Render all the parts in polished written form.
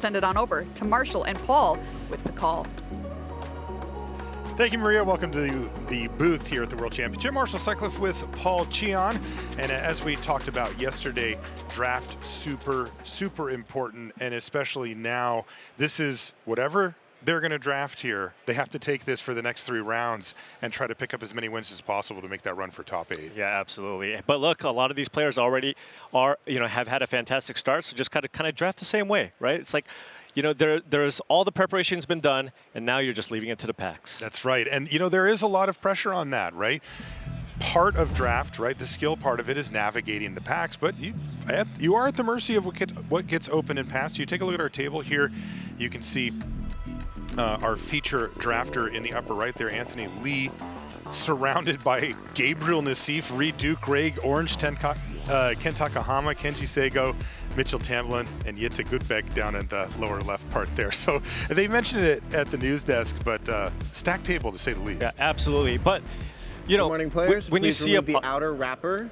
send it on over to Marshall and Paul with the call. Thank you, Maria. Welcome to the booth here at the World Championship. Marshall Sutcliffe with Paul Cheon. And as we talked about yesterday, draft super important. And especially now, this is whatever they're going to draft here. They have to take this for the next 3 rounds and try to pick up as many wins as possible to make that run for top 8. Yeah, absolutely. But look, a lot of these players already are, have had a fantastic start. So just kind of draft the same way, right? It's like, there's all the preparation's been done, and now you're just leaving it to the packs. That's right. And, there is a lot of pressure on that, right? Part of draft, right, the skill part of it is navigating the packs, but you are at the mercy of what gets open and passed. You take a look at our table here. You can see our feature drafter in the upper right there, Anthony Lee, surrounded by Gabriel Nassif, Reed Duke, Greg Orange, Ken Takahama, Kenji Sego, Mitchell Tamblin, and Jitse Goodbeck down in the lower left part there. So they mentioned it at the news desk, but stacked table to say the least. Yeah, absolutely. But, Good morning, players. when you see the outer wrapper.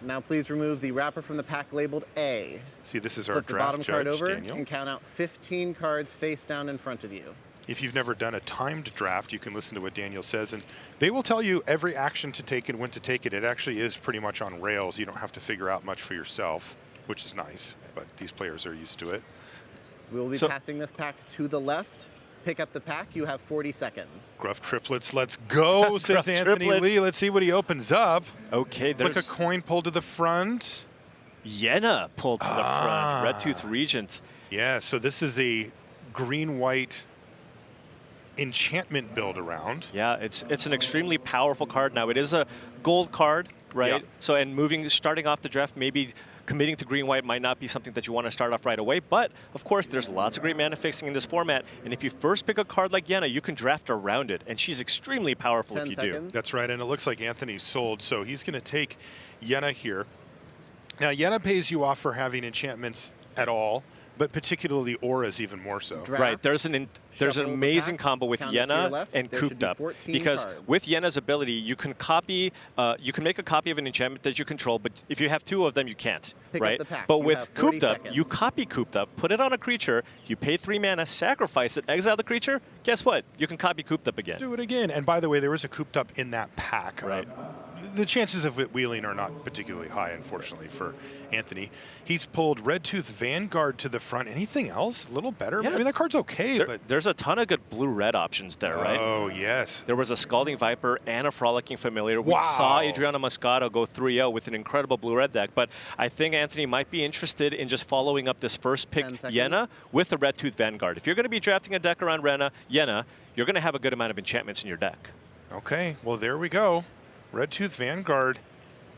Now please remove the wrapper from the pack labeled A. See, this is our Flip the draft bottom card judge, over Daniel. and count out 15 cards face down in front of you. If you've never done a timed draft, you can listen to what Daniel says, and they will tell you every action to take and when to take it. It actually is pretty much on rails. You don't have to figure out much for yourself, which is nice, but these players are used to it. We will be passing this pack to the left. Pick up the pack. You have 40 seconds. Gruff triplets, let's go, says Anthony Lee. Let's see what he opens up. Okay, there's like a coin pulled to the front. Yenna pulled to the front, Red Tooth Regent. Yeah, so this is a green-white enchantment build around. Yeah, it's an extremely powerful card. Now, it is a gold card, right? Yep. So, and starting off the draft, maybe committing to green-white might not be something that you want to start off right away, but of course, there's lots of great mana fixing in this format, and if you first pick a card like Yenna, you can draft around it, and she's extremely powerful if you do. That's right, and it looks like Anthony's sold, so he's going to take Yenna here. Now, Yenna pays you off for having enchantments at all, but particularly auras even more so. Right, there's an amazing combo with Yenna and Cooped Up, because with Yenna's ability, you can make a copy of an enchantment that you control, but if you have 2 of them, you can't, right? But with Cooped Up, you copy Cooped Up, put it on a creature, you pay 3 mana, sacrifice it, exile the creature, guess what? You can copy Cooped Up again. Do it again. And by the way, there was a Cooped Up in that pack. Right. The chances of it wheeling are not particularly high, unfortunately, for Anthony. He's pulled Red Tooth Vanguard to the front. Anything else? A little better? Yeah. I mean, that card's okay, but... There's a ton of good blue-red options there, right? Oh, yes. There was a Scalding Viper and a Frolicking Familiar. We saw Adriana Moscato go 3-0 with an incredible blue-red deck, but I think Anthony might be interested in just following up this first pick, Yenna, with a Red Tooth Vanguard. If you're going to be drafting a deck around Yenna, you're going to have a good amount of enchantments in your deck. Okay, well, there we go. Red Tooth Vanguard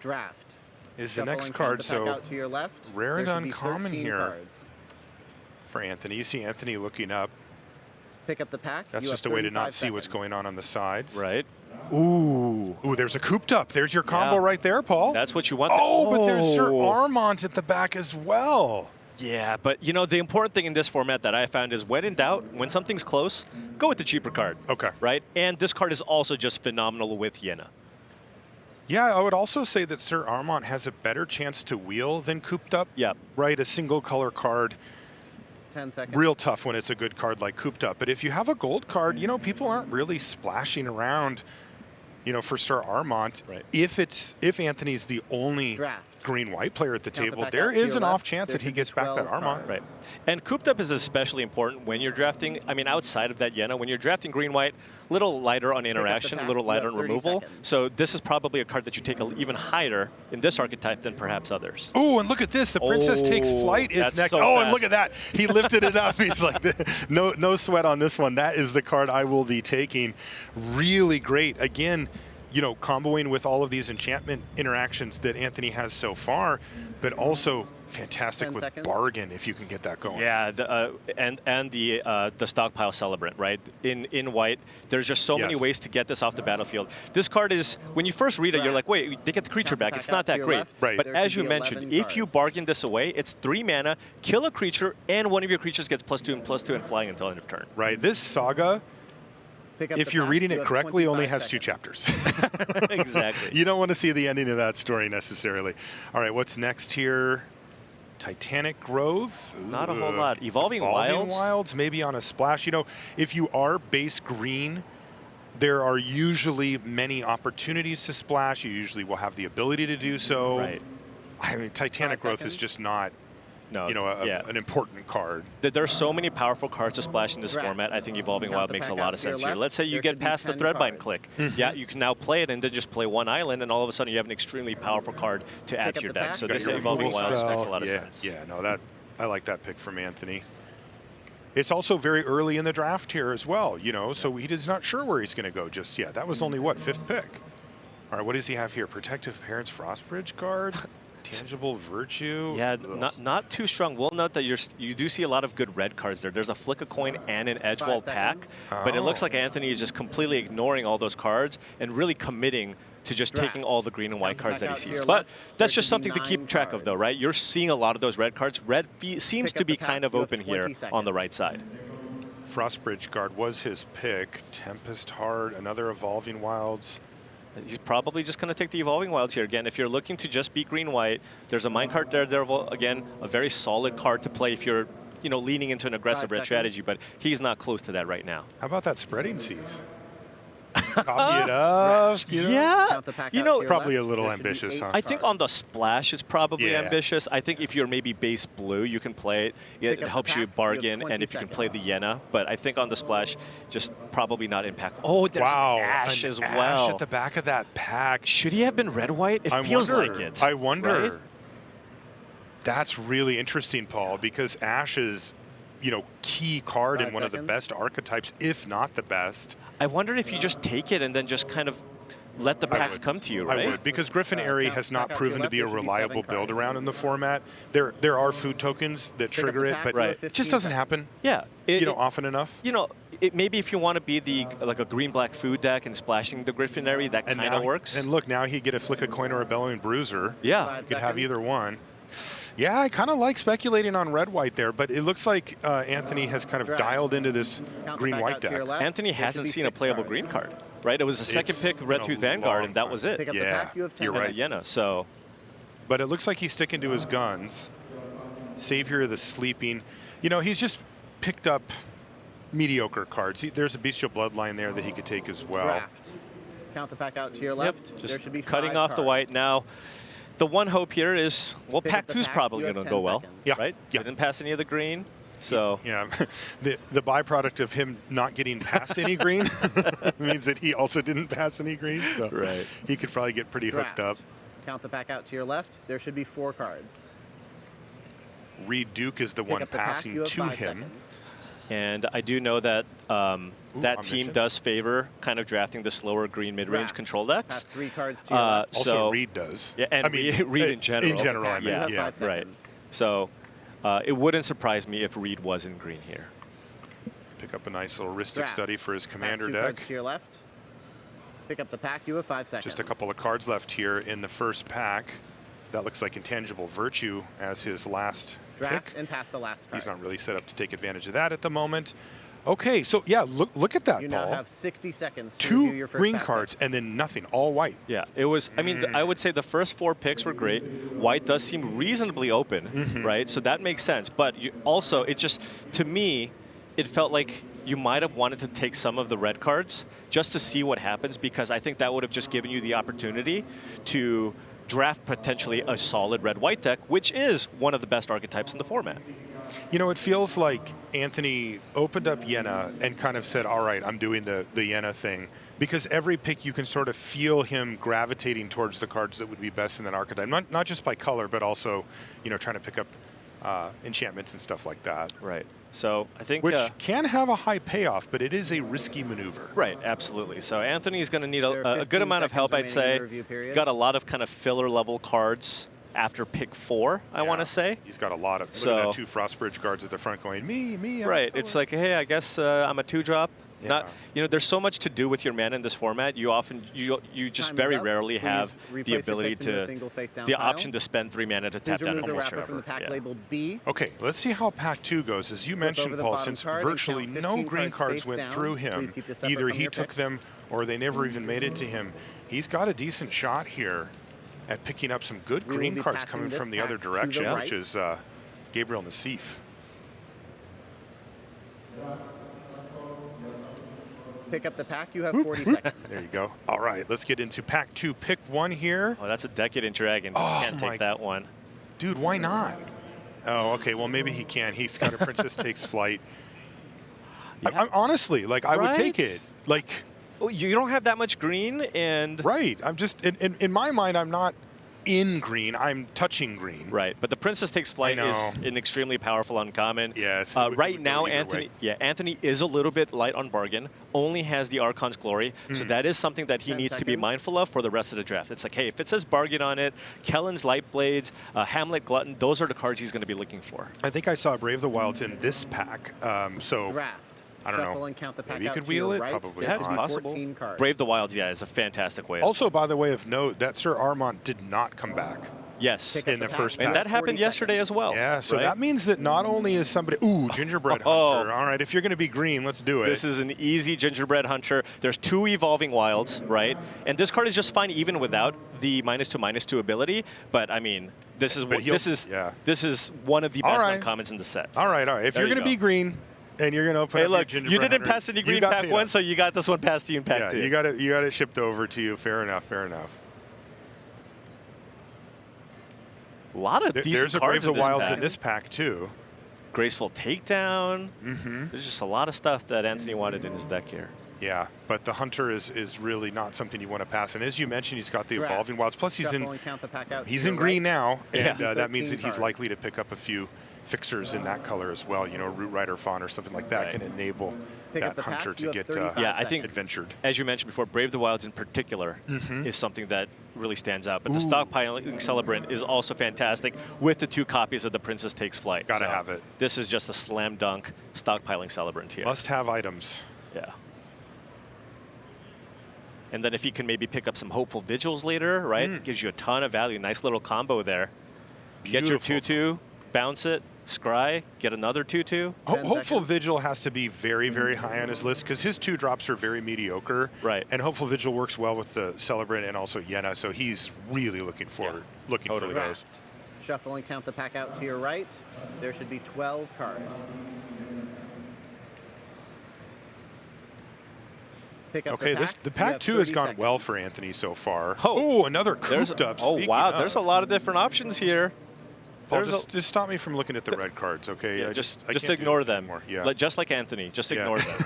draft is the next card, so out to your left. Rare and uncommon here for Anthony. You see Anthony looking up. Pick up the pack. That's just a way to not see what's going on the sides. Right. Ooh. Ooh, there's a Cooped Up. There's your combo right there, Paul. That's what you want. But there's Sir Armont at the back as well. Yeah, but the important thing in this format that I found is when in doubt, when something's close, go with the cheaper card. Okay. Right? And this card is also just phenomenal with Yenna. Yeah, I would also say that Sir Armont has a better chance to wheel than Cooped Up. Yeah. Right, a single color card. 10 seconds. Real tough when it's a good card like Cooped Up. But if you have a gold card, people aren't really splashing around, for Sir Armont. Right. If Anthony's the only green-white player at the table, there is an off chance that he gets back that Armont. Right. And Cooped Up is especially important when you're drafting, outside of that Yenna, when you're drafting green-white, a little lighter on interaction, a little lighter on removal. So this is probably a card that you take even higher in this archetype than perhaps others. Oh, and look at this. The Princess Takes Flight is next. And look at that. He lifted it up. He's like, no sweat on this one. That is the card I will be taking. Really great. Again, comboing with all of these enchantment interactions that Anthony has so far, but also fantastic with Bargain if you can get that going. Yeah, and the Stockpile Celebrant, right? In white, there's just so many ways to get this off the battlefield. This card is, when you first read it, you're like, wait, they get the creature back. It's not that great. Right. But as you mentioned, if you bargain this away, it's 3 mana, kill a creature, and one of your creatures gets +2 and +2 and flying until end of turn. Right. This saga, if you're reading it correctly, only has 2 chapters. Exactly. You don't want to see the ending of that story necessarily. All right, what's next here? Titanic Growth. Not a whole lot. Evolving Wilds. Wilds, maybe on a splash. You know, if you are base green, there are usually many opportunities to splash. You usually will have the ability to do so. Right. I mean, Titanic Growth is just not, no, you know, an important card. There are so many powerful cards to splash in this format. I think Evolving Wild makes a lot of sense here. Let's say you get past the Threadbind click. Yeah, you can now play it and then just play one island, and all of a sudden you have an extremely powerful card to add to your deck. So this Evolving Wild makes a lot of sense. Yeah, no, I like that pick from Anthony. It's also very early in the draft here as well, you know, so he's not sure where he's going to go just yet. That was only, what, 5th pick? All right, what does he have here? Protective Parents Frostbridge card? Tangible Virtue? Yeah, not too strong. We'll note that you do see a lot of good red cards there. There's a Flick a Coin and an Edgewall pack, but it looks like Anthony is just completely ignoring all those cards and really committing to just taking all the green and white cards that he sees. But that's just something to keep track of, though, right? You're seeing a lot of those red cards. Red seems to be kind of open here on the right side. Frostbridge Guard was his pick. Tempest Heart, another Evolving Wilds. He's probably just going to take the Evolving Wilds here. Again, if you're looking to just beat green-white, there's a Minecart Daredevil. Again, a very solid card to play if you're, you know, leaning into an aggressive red strategy, but he's not close to that right now. How about that Spreading Seas? Copy it up. You know? Yeah, you know, probably a little ambitious, huh? I think on the splash it's probably ambitious. I think if you're maybe base blue, you can play it. It helps you bargain, and if you can play the Yena. But I think on the splash, just probably not impact. Oh, there's Ash as well. Ash at the back of that pack. Should he have been red-white? It feels like it. I wonder. Right? That's really interesting, Paul, because Ash is, you know, key card in one of the best archetypes, if not the best. I wonder if you just take it and then just kind of let the packs come to you, right? I would, because Griffin Airy has not proven to be a reliable build around in the format. There are food tokens that trigger it, but it just doesn't happen. Yeah, you know, often enough. You know, maybe if you want to be like a green-black food deck and splashing the Griffin Airy, that kind of works. And look, now he'd get a Flick a Coin or a Bellowing Bruiser. Yeah, you could have either one. Yeah, I kind of like speculating on red-white there, but it looks like Anthony has kind of dialed into this green-white deck. Anthony hasn't seen a playable green card, right? It was the second pick, Red Tooth Vanguard, and that was it. Yeah, you're right. Yena, so. But it looks like he's sticking to his guns. Savior of the Sleeping. You know, he's just picked up mediocre cards. There's a Bestial Bloodline there that he could take as well. Count the pack out to your left. Just there should be cutting off the white now. The one hope here is, well, pack 2's probably going to go well, right? Yeah. Didn't pass any of the green, so. Yeah, the byproduct of him not getting past any green means that he also didn't pass any green, so he could probably get pretty hooked up. Count the pack out to your left. There should be 4 cards. Reed Duke is the one passing to him. And I do know that that team does favor kind of drafting the slower green mid-range control decks. Pass 3 cards to your left. Also, Reed does. Yeah, and I mean, Reed in general. In general, I mean, yeah, right. So it wouldn't surprise me if Reed was in green here. Pick up a nice little Ristic Study for his commander deck. Cards to your left. Pick up the pack. You have 5 seconds. Just a couple of cards left here in the first pack. That looks like Intangible Virtue as his last draft pick. And pass the last card. He's not really set up to take advantage of that at the moment. Okay, so yeah, look at that, You Paul. now have 60 seconds to 2 review your first green pack cards picks. and then nothing, all white. Yeah, it was, I mean, I would say the first 4 picks were great. White does seem reasonably open, right? So that makes sense. But also, it just, to me, it felt like you might have wanted to take some of the red cards just to see what happens, because I think that would have just given you the opportunity to draft potentially a solid red-white deck, which is one of the best archetypes in the format. You know, it feels like Anthony opened up Yena and kind of said, all right, I'm doing the Yena thing. Because every pick, you can sort of feel him gravitating towards the cards that would be best in that archetype. Not just by color, but also, you know, trying to pick up enchantments and stuff like that. Right. So I think which can have a high payoff, but it is a risky maneuver. Right, absolutely. So Anthony's going to need a good amount of help, I'd say. Got a lot of kind of filler level cards after pick 4, I want to say. He's got a lot of, look at that 2 Frostbridge guards at the front going, me. Right, it's like, hey, I guess I'm a 2-drop. Yeah. Not, you know, there's so much to do with your mana in this format. You just very rarely have the ability the option to spend 3 mana to tap down almost forever. Labeled B. Okay, let's see how pack 2 goes. As you mentioned, Paul, since virtually no green cards went through him, either he took them or they never even made it to him. He's got a decent shot here at picking up some good green cards coming from the other direction, which is Gabriel Nassif. Pick up the pack. You have 40 seconds. There you go. All right, let's get into pack 2. Pick 1 here. Oh, that's a Decadent Dragon. Oh, can't take that one. Dude, why not? Oh, okay. Well, maybe he can. He's got a Princess Takes Flight. Yeah. Honestly, like, I would take it. Like, oh, you don't have that much green, and right. I'm just in my mind, I'm not in green. I'm touching green. Right, but the Princess Takes Flight is an extremely powerful uncommon. Yes. Right now, Anthony is a little bit light on bargain. Only has the Archon's Glory, so that is something that he needs to be mindful of for the rest of the draft. It's like, hey, if it says bargain on it, Kellen's Lightblades, Hamlet Glutton, those are the cards he's going to be looking for. I think I saw Brave the Wilds in this pack. So draft. I don't know. And count the pack Maybe you could wheel it. Probably. Yeah, it's possible. Brave the Wilds, yeah, is a fantastic way. Also, by the way of note, that Sir Armont did not come back. Yes. In the first pack. And that happened yesterday as well. Yeah, so that means that not only is somebody... Ooh, Gingerbread Hunter. All right, if you're going to be green, let's do it. This is an easy Gingerbread Hunter. There's 2 Evolving Wilds, right? And this card is just fine even without the -2/-2 ability. But, I mean, this is one of the best uncommons in the set. So all right. If you're going to be green... And you're going to open hey, up look, your you didn't pass any green pack 1, so you got this one passed to you in pack 2. You got it shipped over to you. Fair enough. A lot of decent There's a cards Brave the Wilds pack. in this pack, too. Graceful Takedown. There's just a lot of stuff that Anthony wanted in his deck here. Yeah, but the Hunter is really not something you want to pass. And as you mentioned, he's got the Evolving Wilds. Plus, he's in green now, and that means that he's likely to pick up a few fixers in that color as well. You know, Root Rider Fawn or something like that can enable that Hunter to get I think adventured. As you mentioned before, Brave the Wilds in particular is something that really stands out. But the Stockpiling Celebrant is also fantastic with the 2 copies of the Princess Takes Flight. Gotta have it. This is just a slam dunk Stockpiling Celebrant here. Must have items. Yeah. And then if you can maybe pick up some Hopeful Vigils later, right? Gives you a ton of value. Nice little combo there. Beautiful. Get your 2/2, bounce it. Scry, get another 2/2. Hopeful Vigil has to be very, very high on his list because his 2 drops are very mediocre. Right. And Hopeful Vigil works well with the Celebrant and also Yenna, so he's really looking for those. Shuffle and count the pack out to your right. There should be 12 cards. Pick up the pack 2 has gone well for Anthony so far. Oh, another cooped up. Oh, wow, there's a lot of different options here. Paul, just stop me from looking at the red cards, okay? Yeah, just ignore them. Just like Anthony, just ignore them.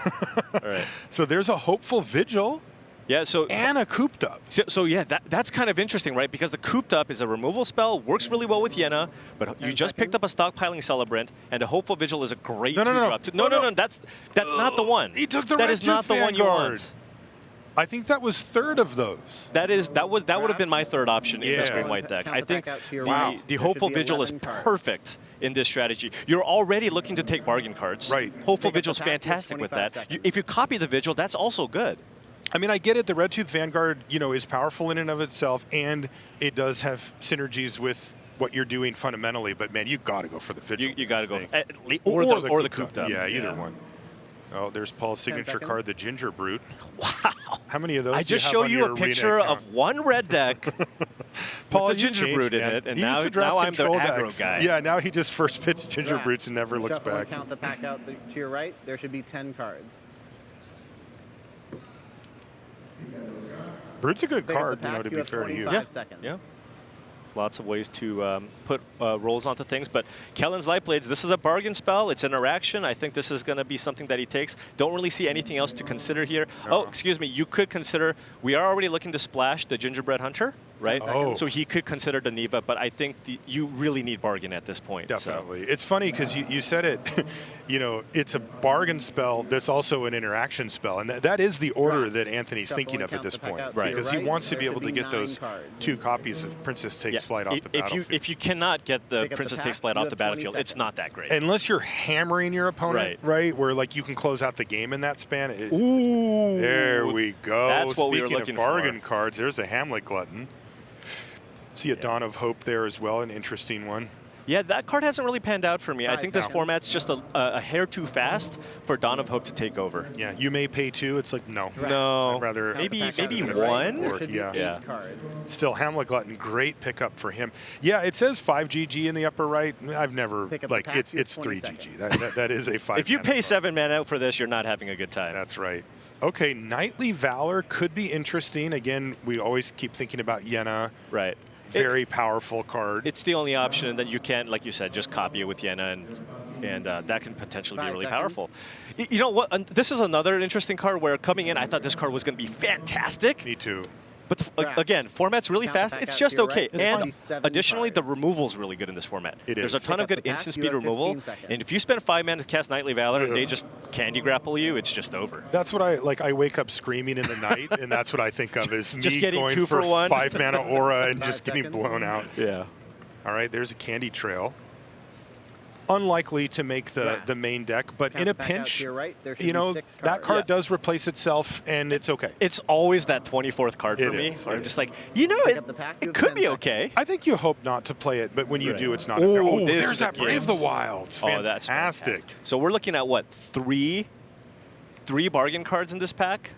All right. So there's a Hopeful Vigil. Yeah. So and a cooped up. So yeah, that's kind of interesting, right? Because the cooped up is a removal spell, works really well with Yenna, but you just picked up a Stockpiling Celebrant, and a Hopeful Vigil is a great 2-drop. No, that's not the one. He took the That is not the one you want. I think that was 3rd of those. That would have been my 3rd option in this green-white deck. I think the Hopeful Vigil is perfect in this strategy. You're already looking to take bargain cards. Right. Hopeful Vigil is fantastic with that. If you copy the Vigil, that's also good. I mean, I get it. The Red Tooth Vanguard, is powerful in and of itself, and it does have synergies with what you're doing fundamentally. But man, you got to go for the Vigil. You got to go, or the cooped up. Yeah, either one. Oh, there's Paul's signature card, the Ginger Brute. Wow. How many of those I just show you a picture of one red deck Paul, with the Ginger Brute in it, and now I'm the aggro guy. Yeah, now he just first pits Ginger Brutes and never looks back. And count the pack out to your right. There should be 10 cards. Brute's a good card, to be fair to you. Yeah. Lots of ways to put rolls onto things, but Kellen's Lightblades, this is a bargain spell. It's interaction. I think this is going to be something that he takes. Don't really see anything else to consider here. No. Oh, excuse me. You could consider, we are already looking to splash the Gingerbread Hunter, right? Oh. So he could consider the Neva, but I think you really need bargain at this point. Definitely. So. It's funny because you said it, it's a bargain spell that's also an interaction spell, and that is the order that Anthony's thinking of at this point. Right. Because he wants to be able to get those 2 copies of Princess Takes Flight off the battlefield. If you cannot get the Princess Takes Flight off the battlefield, it's not that great. Unless you're hammering your opponent, right? Where you can close out the game in that span. Ooh. There we go. That's what we were Speaking looking of bargain cards, there's a Hamlet Glutton. See a Dawn of Hope there as well, an interesting one. Yeah, that card hasn't really panned out for me. I 5 think this seconds. format's just a hair too fast for Dawn of Hope to take over. Yeah, you may pay 2. It's like, no. No. I'd rather Maybe maybe one? There should be Yeah. 8 cards. Still, Hamlet Glutton, great pickup for him. Yeah, it says 5 GG in the upper right. I've never, Pick up the like, pack, it's you have 3 20 GG. seconds. That is a 5. If you pay 7 mana out for this, you're not having a good time. That's right. Okay, Knightly Valor could be interesting. Again, we always keep thinking about Yenna. Right. Very powerful card. It's the only option, and then you can, like you said, just copy it with Yenna, and that can potentially be 5 really seconds. powerful. You know what? This is another interesting card where coming in, I thought this card was going to be fantastic. Me too. But Draft. Again, format's really Count the fast. pack It's out just to your okay. right. It's And 27 additionally, the cards. removal's really good in this format. It There's is. a ton Pick of up the good pack, instant you speed have 15 removal. seconds. And if you spend 5 mana to cast Knightly Valor and they just candy grapple you, it's just over. That's what I wake up screaming in the night, and that's what I think of is Just me getting going 2 for 1. 5 mana aura and 5 just getting seconds. blown out. Yeah. All right, there's a Candy Trail. Unlikely to make the main deck, but Count in a the pack out to pinch, your right. There should you be know, 6 that cards. card does replace itself, and it's okay. It's always that 24th card for It me. is, Where it I'm just is. like, you know, Pick up the pack, you it have could 10 be seconds. okay. I think you hope not to play it, but when you Right. do, it's not. Ooh, Oh, this there's is a that Brave the gift. Wild. Oh, that's Fantastic. fantastic. So we're looking at what, three bargain cards in this pack,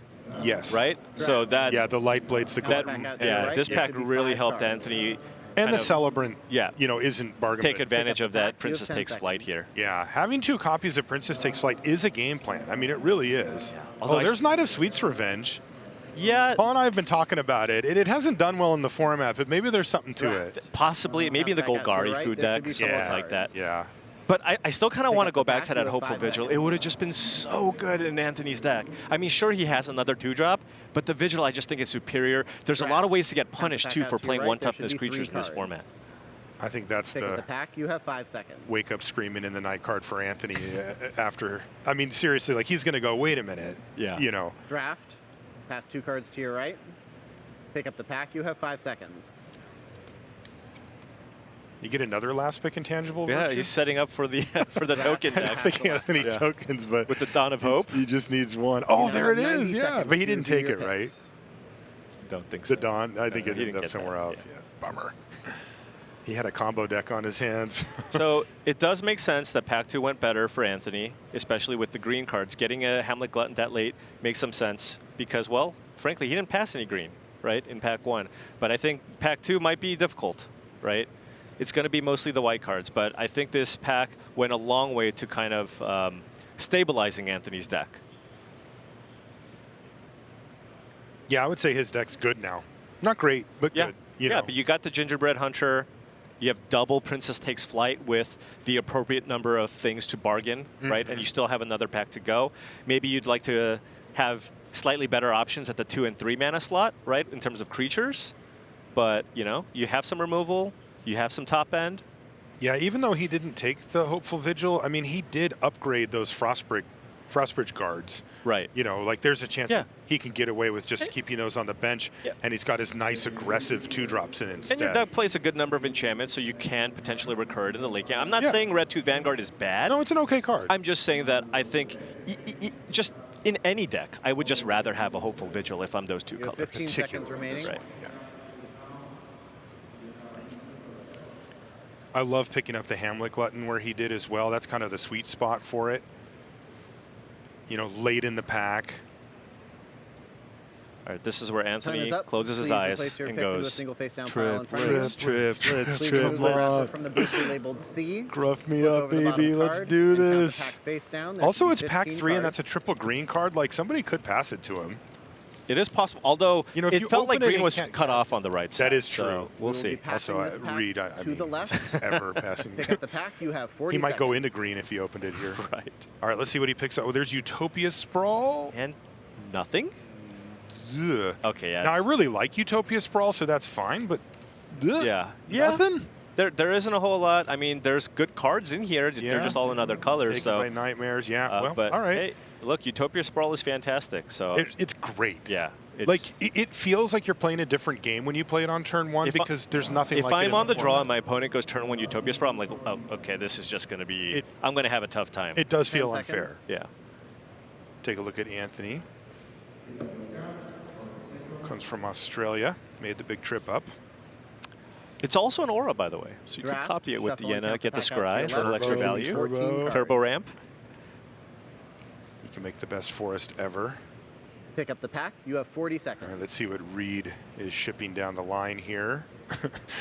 Yes. right? So that's Yeah, the Light Blades, the that. Glutton, Back out to your Yeah, right, this there pack should be really 5 helped cards. Anthony and kind the of Celebrant. Yeah. You know, isn't bargain. take bin. advantage of the that pack, you have Princess 10 Takes Flight seconds. here. Yeah, having 2 copies of Princess Takes Flight is a game plan. I mean, it really is. Although Oh, I there's Knight of Sweet's Revenge. Yeah, Paul and I have been talking about it. It hasn't done well in the format, but maybe there's something to it. possibly, maybe in the Count back out to Golgari your right, food there should deck, be something some like that. cards. Yeah. But I still kind of Pick want to up go the back pack, to that you have Hopeful 5 Vigil. It seconds. would have just been so good in Anthony's deck. I mean, sure, he has another 2-drop, but the Vigil, I just think it's superior. There's a lot of ways to get punished, back too, out for to your playing right, there one-toughness should be 3 creatures in this cards. format. I think that's Pick up the the pack. You have 5 seconds. wake up screaming in the night card for Anthony after. I mean, seriously, like he's going to go, wait a minute. Yeah. You know, Draft. Pass 2 cards to your right. Pick up the pack. You have 5 seconds. you get another last pick intangible. Yeah, Virtue? he's setting up for the for the token I'm not deck thinking of any Yeah. tokens, but with the Dawn of Hope. he just needs one. Oh, You there it have 90 is. Yeah, seconds but he to didn't review take your it, right? picks. Don't think so. The Dawn. I think No, it he ended didn't up get somewhere that, else. yeah. Yeah, bummer. He had a combo deck on his hands. So it does make sense that Pack 2 went better for Anthony, especially with the green cards. Getting a Hamlet Glutton that late makes some sense because, well, frankly, he didn't pass any green, right, in Pack 1. But I think Pack 2 might be difficult, right? It's going to be mostly the white cards, but I think this pack went a long way to kind of stabilizing Anthony's deck. Yeah, I would say his deck's good now. Not great, but Yeah, good. You yeah, know. but you got the Gingerbread Hunter. You have double Princess Takes Flight with the appropriate number of things to bargain, right? And you still have another pack to go. Maybe you'd like to have slightly better options at the 2 and 3 mana slot, right, in terms of creatures. But, you know, you have some removal. You have some top end. Yeah, even though he didn't take the Hopeful Vigil, I mean, he did upgrade those Frostbridge guards. Right. You know, like there's a chance Yeah. he can get away with just keeping those on the bench, Yeah. and he's got his nice aggressive 2-drops in instead. And your deck plays a good number of enchantments, so you can potentially recur it in the late game. I'm not Yeah. saying Red Tooth Vanguard is bad. No, it's an okay card. I'm just saying that I think just in any deck, I would just rather have a Hopeful Vigil if I'm those 2 You have colors. 15 seconds Particularly remaining. this Right. one, yeah. I love picking up the Hamlet Glutton where he did as well. That's kind of the sweet spot for it. You know, late in the pack. All right, this is where Time Anthony is up. closes his Please eyes replace your and picks into a goes, single face-down pile trip, in front of you. Please trip, move the rest trip. from the booster labeled C. Gruff me Flip up, over the bottom baby. Let's card do and count the this. pack face down. There Also, should it's be pack 15 3, and that's a cards. triple green card. Like, somebody could pass it to him. It is possible, although You know, if it you felt like open it, green it was can't cut pass off it. on the right side. That is so true. we'll We will see. be passing Also, this pack Reed, I to mean, the left. he's ever passing. Pick up the pack. You have 40 He might go seconds. into green if he opened it here. Right. All right, let's see what he picks up. Oh, there's Utopia Sprawl. And nothing? Ugh. Okay, yeah. Now, I really like Utopia Sprawl, so that's fine, but ugh, Yeah. nothing? There isn't a whole lot. I mean, there's good cards in here. Yeah. They're just all in other colors. Taken So, by Nightmares, yeah. Well, but all right. hey, look, Utopia Sprawl is fantastic. So, It's great. yeah. It's, Like, it feels like you're playing a different game when you play it on turn 1 If I- because there's nothing if like it I'm in on the draw format. and my opponent goes turn 1 Utopia Sprawl, I'm like, oh, okay, this is just going to be, I'm going to have a tough time. It does 10 feel seconds. unfair. Yeah. Take a look at Anthony. Comes from Australia, made the big trip up. It's also an aura, by the way. So you can copy it with the Yenna, get the Scry, a little extra value. Turbo ramp. You can make the best forest ever. Pick up the pack. You have 40 seconds. All right, let's see what Reed is shipping down the line here.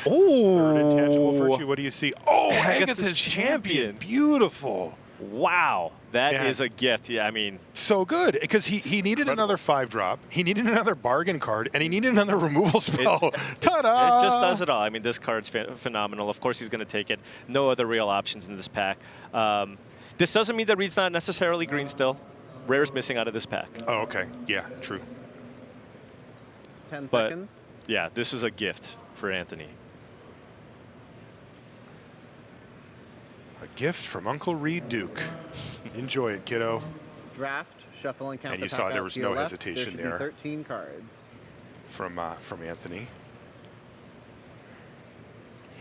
Oh! Third intangible virtue. What do you see? Oh, Agatha's champion. Beautiful. Wow. That is a gift. Yeah, I mean. So good, because he needed another 5-drop, he needed another bargain card, and he needed another removal spell. Ta-da! It just does it all. I mean, this card's phenomenal. Of course, he's going to take it. No other real options in this pack. This doesn't mean that Reed's not necessarily green still. Rare's missing out of this pack. Oh, okay. Yeah, true. 10 seconds. Yeah, this is a gift for Anthony. A gift from Uncle Reed Duke. Enjoy it, kiddo. Draft, shuffle, and count. And you saw there was no hesitation there. 13 cards. From Anthony.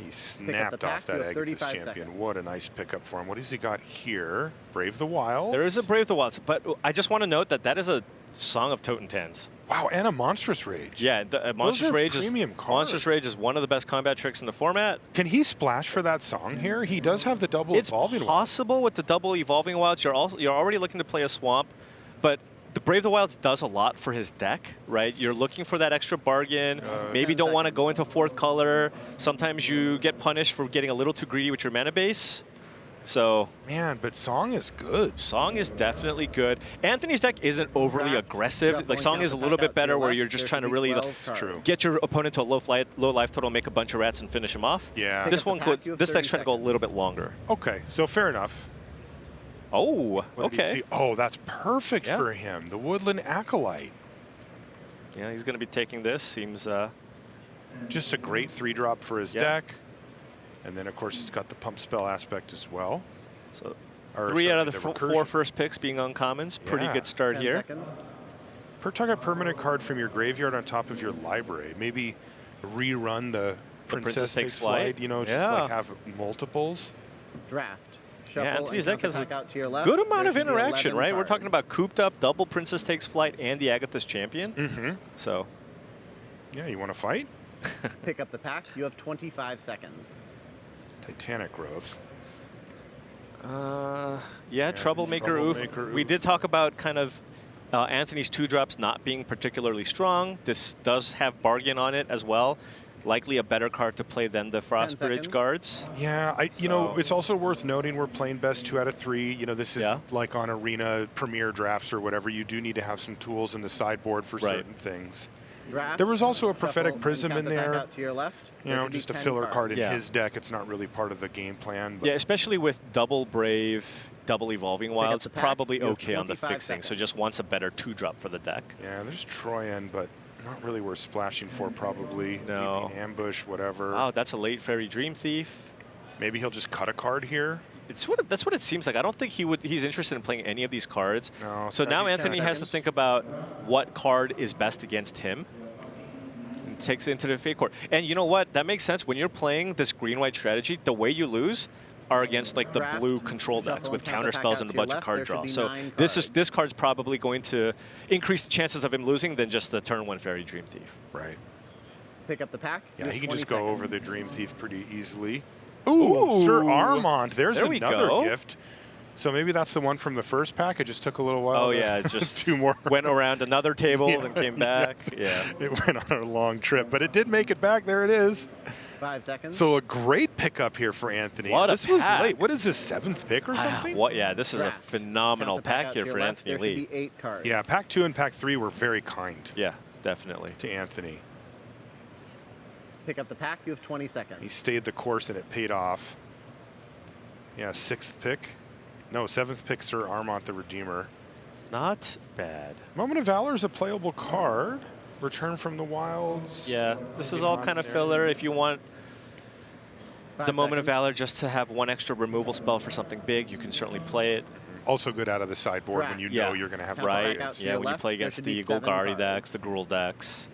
He snapped off that Agatha's champion. Seconds. What a nice pickup for him. What has he got here? Brave the Wild. There is a Brave the Wild, but I just want to note that that is a Song of Totentans. Wow, and a Monstrous Rage. Yeah, Monstrous Rage is one of the best combat tricks in the format. Can he splash for that song here? He does have the double evolving. It's possible with the double evolving wilds. You're already looking to play a swamp, but the Brave the Wilds does a lot for his deck, right? You're looking for that extra bargain. Maybe don't want to go into 4th color. Sometimes you get punished for getting a little too greedy with your mana base. So man, but Song is good. Song is definitely good. Anthony's deck isn't overly aggressive. Like Song is a little bit better where you're just trying to really get your opponent to a low life total, make a bunch of rats, and finish him off. Yeah. This deck's trying to go a little bit longer. Okay, so fair enough. Oh, okay. Oh, that's perfect for him. The Woodland Acolyte. Yeah, he's going to be taking this. Seems just a great 3-drop for his deck. And then, of course, it's got the pump spell aspect as well. So 3 out of the 4 first picks being uncommons. Pretty good start here. Seconds. Per target permanent card from your graveyard on top of your library. Maybe rerun the Princess Takes Flight. You know, just like have multiples. Draft. Anthony's deck has a good amount of interaction, right? We're talking about cooped up, double Princess Takes Flight, and the Agatha's champion. Mm-hmm. So, yeah, you want to fight? Pick up the pack. You have 25 seconds. Titanic Growth. Yeah, Troublemaker Oof. We did talk about kind of Anthony's 2-drops not being particularly strong. This does have Bargain on it as well. Likely a better card to play than the Frostbridge Guards. Yeah, you know, it's also worth noting we're playing best 2 out of 3. You know, this is like on Arena Premier drafts or whatever. You do need to have some tools in the sideboard for certain things. There was also a Prophetic Prism in there. To your left. You know, just a filler card in his deck. It's not really part of the game plan. But yeah, especially with double Brave, double Evolving Wilds, probably okay on the fixing. So just wants a better 2-drop for the deck. Yeah, there's Troyan, but not really worth splashing for, probably. No. Maybe an ambush, whatever. Wow, that's a late Fairy Dream Thief. Maybe he'll just cut a card here. That's what it seems like. I don't think he's interested in playing any of these cards. No, so now Anthony has to think about what card is best against him. And takes it into the Fate Court. And you know what? That makes sense. When you're playing this green-white strategy, the way you lose are against like the blue control decks with counter spells and a bunch of card draw. So this card's probably going to increase the chances of him losing than just the turn 1 Fairy Dream Thief. Right. Pick up the pack. Yeah, he can just go over the Dream Thief pretty easily. Ooh, Sir Armont. There's another gift. So maybe that's the one from the first pack. It just took a little while. Oh yeah, just 2 more. Went around another table and came back. Yes. Yeah, it went on a long trip, but it did make it back. There it is. 5 seconds. So a great pickup here for Anthony. This was late. What is this, 7th pick or something? Yeah, this is a phenomenal pack here for Anthony Lee. There should be 8 cards. Yeah, pack 2 and pack 3 were very kind. Yeah, definitely. To Anthony. Pick up the pack. You have 20 seconds. He stayed the course and it paid off. Yeah, 6th pick. No, 7th pick, Sir Armont the Redeemer. Not bad. Moment of Valor is a playable card. Return from the Wilds. Yeah, this is all kind of filler. If you want the Moment of Valor just to have 1 extra removal spell for something big, you can certainly play it. Also good out of the sideboard when you know you're going to have Yeah, when you play against the Golgari decks, the Gruul decks.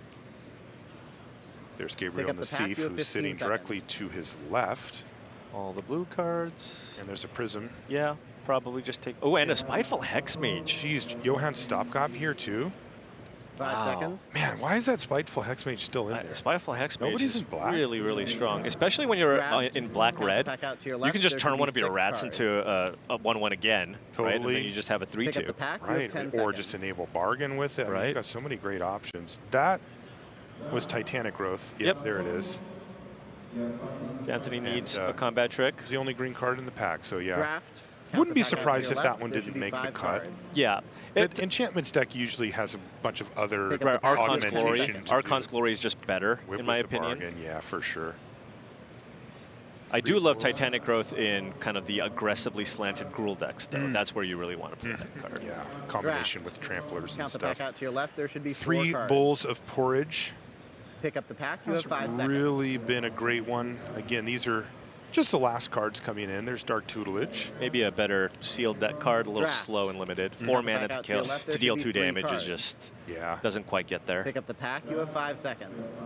There's Gabriel Nassif, who's sitting directly to his left. All the blue cards. And there's a Prism. Yeah, probably just take... Oh, and a Spiteful Hexmage. Jeez, Johann Stopgop here too. 5 seconds. Man, why is that Spiteful Hexmage still in there? Spiteful Hexmage Nobody's is in black. really, really strong, especially when you're in black-red. You can just turn one of your rats into a 1/1 again, right? And then you just have a 3/2. Right, or just enable Bargain with it. I mean, you've got so many great options. That was Titanic Growth. Yep, there it is. Anthony needs a combat trick. It's the only green card in the pack, so yeah. Draft. Wouldn't be surprised if that one didn't make the cut. Yeah. Enchantment's deck usually has a bunch of other augmentations. Archon's Glory is just better, in my opinion. Bargain, yeah, for sure. I do love Titanic Growth in kind of the aggressively slanted Gruul decks, though. That's where you really want to play that card. Yeah, combination with Tramplers and stuff. Count the pack out to your left. There should be 3 cards. Bowls of Porridge. Pick up the pack. You have 5 seconds. Really been a great one. Again, these are just the last cards coming in. There's Dark Tutelage. Maybe a better sealed deck card, a little slow and limited. 4 mana to kill, to deal 2 damage is just doesn't quite get there. Pick up the pack. You have 5 seconds.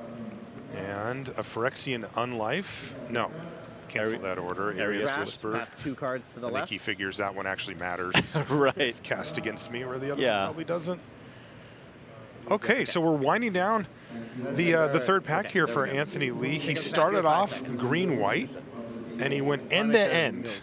And a Phyrexian Unlife. No, cancel that order. Area's Whisper. Pass 2 cards to the left. I think he figures that one actually matters. Right. Cast against me, where the other one probably doesn't. Okay, so we're winding down the third pack here for Anthony Lee. He started off green-white, and he went end-to-end.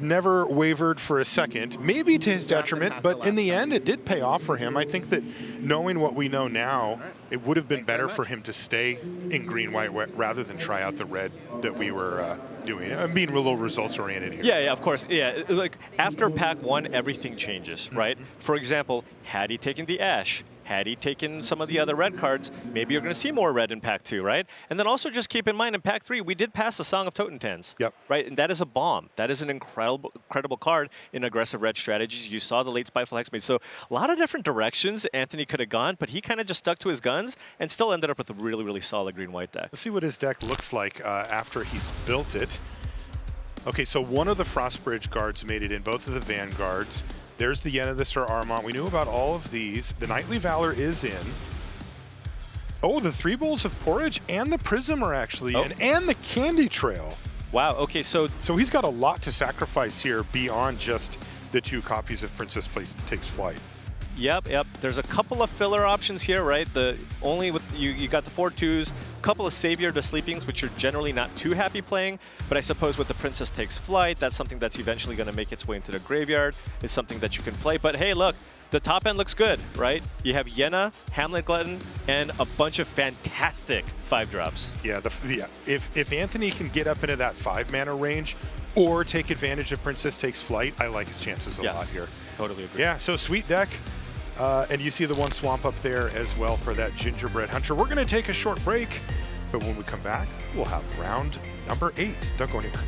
Never wavered for a second, maybe to his detriment, but in the end, it did pay off for him. I think that knowing what we know now, it would have been better for him to stay in green-white rather than try out the red that we were doing. I'm being a little results-oriented here. Yeah, of course. Yeah, like after pack 1, everything changes, right? For example, had he taken the Ash, had he taken some of the other red cards, maybe you're going to see more red in pack 2, right? And then also just keep in mind, in pack 3, we did pass the Song of Totentans, right? And that is a bomb. That is an incredible card in aggressive red strategies. You saw the late Spiteful Hexmage. So a lot of different directions Anthony could have gone, but he kind of just stuck to his guns and still ended up with a really, really solid green-white deck. Let's see what his deck looks like after he's built it. Okay, so one of the Frostbridge guards made it in, both of the Vanguards. There's the Yenna, the Sir Armont. We knew about all of these. The Knightly Valor is in. Oh, the 3 Bowls of Porridge and the Prism are actually in, and the Candy Trail. Wow, okay, so he's got a lot to sacrifice here beyond just the 2 copies of Princess Takes Flight. Yep. There's a couple of filler options here, right? Only with you got the 4/2s, a couple of Savior to Sleepings, which you're generally not too happy playing. But I suppose with the Princess Takes Flight, that's something that's eventually going to make its way into the graveyard. It's something that you can play. But hey, look, the top end looks good, right? You have Yenna, Hamlet Glutton, and a bunch of fantastic 5-drops. Yeah, if Anthony can get up into that 5-mana range or take advantage of Princess Takes Flight, I like his chances a lot here. Totally agree. Yeah, so sweet deck. And you see the 1 swamp up there as well for that Gingerbread Hunter. We're going to take a short break, but when we come back, we'll have round number 8. Don't go anywhere.